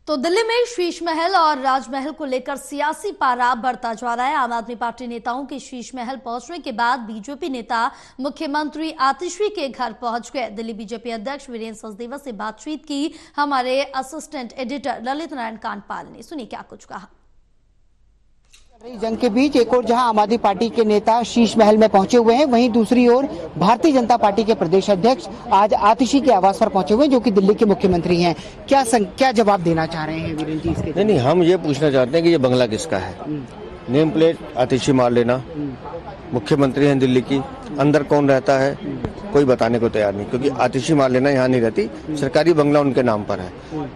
तो दिल्ली में शीश महल और राजमहल को लेकर सियासी पारा बढ़ता जा रहा है। आम आदमी पार्टी नेताओं के शीश महल पहुंचने के बाद बीजेपी नेता मुख्यमंत्री आतिशी के घर पहुंच गए। दिल्ली बीजेपी अध्यक्ष वीरेंद्र सचदेवा से बातचीत की हमारे असिस्टेंट एडिटर ललित नारायण कांडपाल ने। सुनिए क्या कुछ कहा। जंग के बीच एक और जहां आम आदमी पार्टी के नेता शीश महल में पहुंचे हुए हैं, वहीं दूसरी ओर भारतीय जनता पार्टी के प्रदेश अध्यक्ष आज आतिशी के आवास पर पहुंचे हुए हैं, जो कि दिल्ली के मुख्यमंत्री हैं। क्या जवाब देना चाह रहे हैं वीरेंद्र जी इसके? नहीं, हम ये पूछना चाहते हैं कि ये बंगला किसका है। नेम प्लेट आतिशी मार लेना, मुख्यमंत्री हैं दिल्ली की, अंदर कौन रहता है कोई बताने को तैयार नहीं, क्योंकि आतिशी मार लेना यहाँ नहीं रहती। सरकारी बंगला उनके नाम पर है,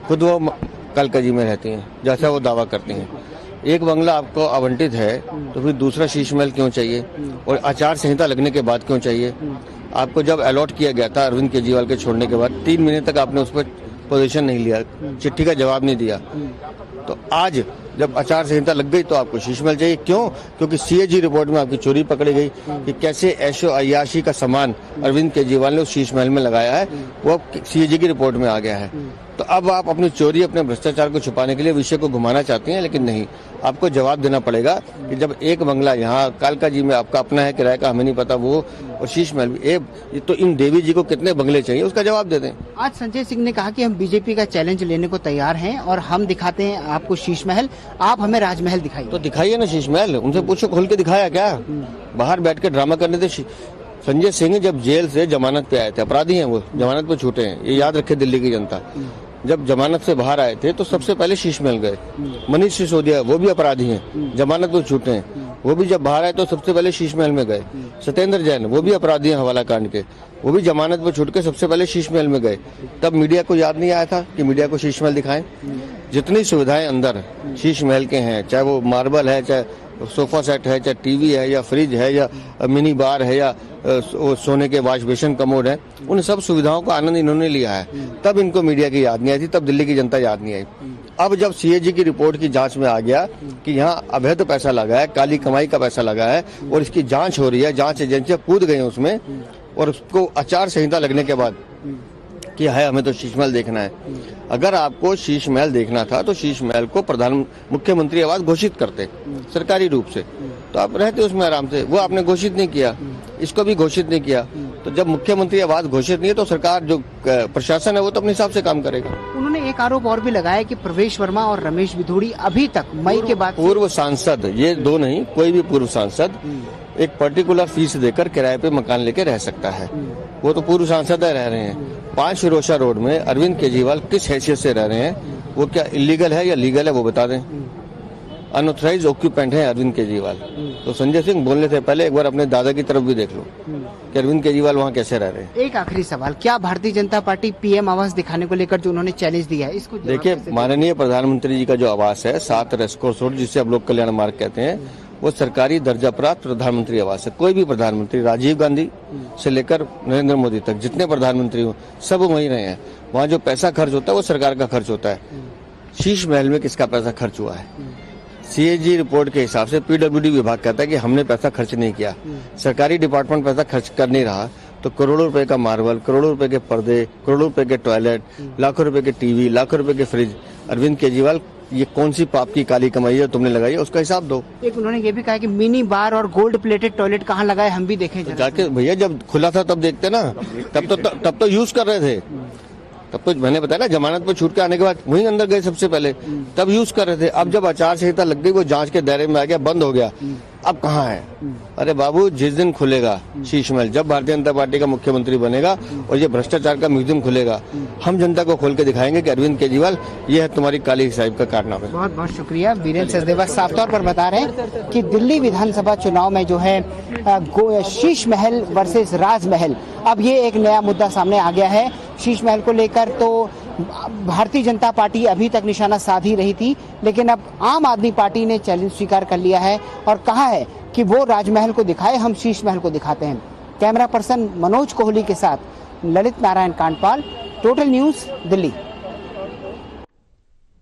खुद वो कलकजी में रहती हैं, जैसा वो दावा करती हैं। एक बंगला आपको आवंटित है तो फिर दूसरा शीश महल क्यों चाहिए, और आचार संहिता लगने के बाद क्यों चाहिए? आपको जब अलॉट किया गया था अरविंद केजरीवाल के छोड़ने के बाद 3 महीने तक आपने उस पर पोजीशन नहीं लिया, चिट्ठी का जवाब नहीं दिया। तो आज जब आचार संहिता लग गई तो आपको शीश महल चाहिए। क्यों? क्योंकि सीएजी रिपोर्ट में आपकी चोरी पकड़ी गई कि कैसे ऐशो अय्याशी का सामान अरविंद केजरीवाल ने उस शीश महल में लगाया है, वो सीएजी की रिपोर्ट में आ गया है। तो अब आप अपनी चोरी, अपने भ्रष्टाचार को छुपाने के लिए विषय को घुमाना चाहती हैं, लेकिन नहीं, आपको जवाब देना पड़ेगा कि जब एक बंगला यहाँ कालका जी में आपका अपना है, किराए का हमें नहीं पता, वो और शीश महल भी, तो इन देवी जी को कितने बंगले चाहिए उसका जवाब दे दें। आज संजय सिंह ने कहा कि हम बीजेपी का चैलेंज लेने को तैयार हैं और हम दिखाते हैं आपको शीश महल, आप हमें राजमहल दिखाइए। तो दिखाइए ना शीश महल, उनसे पूछो खोल के दिखाया क्या? बाहर बैठ के ड्रामा करने थे। संजय सिंह जब जेल से जमानत पे आए थे, अपराधी हैं वो, जमानत पे छूटे हैं, ये याद रखे दिल्ली की जनता। जब जमानत से बाहर आए थे तो सबसे पहले शीश महल गए। मनीष सिसोदिया वो भी अपराधी हैं, जमानत पे छूटे हैं, वो भी जब बाहर आए तो सबसे पहले शीश महल में गए। सत्येंद्र जैन वो भी अपराधी हैं हवाला कांड के, वो भी जमानत पे छूट के सबसे पहले शीश महल में गए। तब मीडिया को याद नहीं आया था कि मीडिया को शीश महल दिखाएं। जितनी सुविधाएं अंदर शीश महल के हैं, चाहे वो मार्बल है, चाहे सोफा सेट है, चाहे टीवी है, या फ्रिज है, या मिनी बार है, या सोने के वॉश बेसिन कमोड है, उन सब सुविधाओं का आनंद इन्होंने लिया है। तब इनको मीडिया की याद नहीं आई थी, तब दिल्ली की जनता याद नहीं आई। अब जब सीएजी की रिपोर्ट की जांच में आ गया कि यहाँ अवैध पैसा लगा है, काली कमाई का पैसा लगा है, और इसकी जांच हो रही है, जांच एजेंसियां कूद गई उसमें, और उसको आचार संहिता लगने के बाद कि है हमें तो शीश महल देखना है। अगर आपको शीश महल देखना था तो शीश महल को मुख्यमंत्री आवास घोषित करते सरकारी रूप से, तो आप रहते उसमें आराम से। वो आपने घोषित नहीं किया, इसको भी घोषित नहीं किया। तो जब मुख्यमंत्री आवास घोषित नहीं है तो सरकार, जो प्रशासन है, वो तो अपने हिसाब से काम करेगा। उन्होंने एक आरोप और भी लगाया कि प्रवेश वर्मा और रमेश बिधूड़ी अभी तक मई के बाद, पूर्व सांसद, ये दो नहीं, कोई भी पूर्व सांसद एक पर्टिकुलर फीस देकर किराए पे मकान लेके रह सकता है। वो तो पूर्व सांसद रह रहे हैं। 5 फिरोशा रोड में अरविंद केजरीवाल किस हैसियत से रह रहे हैं, वो क्या इलीगल है या लीगल है वो बता दें। अनऑथराइज्ड ऑक्यूपेंट है अरविंद केजरीवाल। तो संजय सिंह बोलने से पहले एक बार अपने दादा की तरफ भी देख लो कि अरविंद केजरीवाल वहाँ कैसे रह रहे हैं। एक आखिरी सवाल, क्या भारतीय जनता पार्टी पीएम आवास दिखाने को लेकर जो उन्होंने चैलेंज दिया है, इसको देखिए, माननीय प्रधानमंत्री जी का जो आवास है 7 रेस्कोर्स रोड, जिसे अब लोग कल्याण मार्ग कहते हैं, वो सरकारी दर्जा प्राप्त प्रधानमंत्री आवास है। कोई भी प्रधानमंत्री, राजीव गांधी से लेकर नरेंद्र मोदी तक जितने प्रधानमंत्री हो, सब वहीं रहे हैं। वहाँ जो पैसा खर्च होता है वो सरकार का खर्च होता है। शीश महल में किसका पैसा खर्च हुआ है? सीएजी रिपोर्ट के हिसाब से पीडब्ल्यूडी विभाग कहता है कि हमने पैसा खर्च नहीं किया, सरकारी डिपार्टमेंट पैसा खर्च कर नहीं रहा। तो करोड़ों रुपए का मार्बल, करोड़ों रुपए के पर्दे, करोड़ों रुपए के टॉयलेट, लाखों रुपए के टीवी, लाखों रुपए के फ्रिज, अरविंद केजरीवाल ये कौन सी पाप की काली कमाई है तुमने लगाई है, उसका हिसाब दो। एक उन्होंने ये भी कहा कि मिनी बार और गोल्ड प्लेटेड टॉयलेट कहाँ लगाए, हम भी देखें। तो जाके भैया जब खुला था तब देखते ना, तब तो यूज कर रहे थे। तब तो मैंने बताया ना, जमानत पर छूट के आने के बाद वहीं अंदर गए सबसे पहले, तब यूज कर रहे थे। अब जब आचार संहिता लग गई, वो जांच के दायरे में आ गया, बंद हो गया, अब कहाँ है? अरे बाबू, जिस दिन खुलेगा शीश महल, जब भारतीय जनता पार्टी का मुख्यमंत्री बनेगा और ये भ्रष्टाचार का म्यूजियम खुलेगा, हम जनता को खोल के दिखाएंगे कि अरविंद केजरीवाल, ये है तुम्हारी काली साहिब का कारनामा। बहुत बहुत शुक्रिया। वीरेंद्र सचदेवा साफ तौर पर बता रहे हैं कि दिल्ली विधानसभा चुनाव में जो है शीश महल वर्सेस राजमहल, अब ये एक नया मुद्दा सामने आ गया है। शीश महल को लेकर तो भारतीय जनता पार्टी अभी तक निशाना साध ही रही थी, लेकिन अब आम आदमी पार्टी ने चैलेंज स्वीकार कर लिया है और कहा है कि वो राजमहल को दिखाए, हम शीश महल को दिखाते हैं। कैमरा पर्सन मनोज कोहली के साथ ललित नारायण कांडपाल, टोटल न्यूज़, दिल्ली।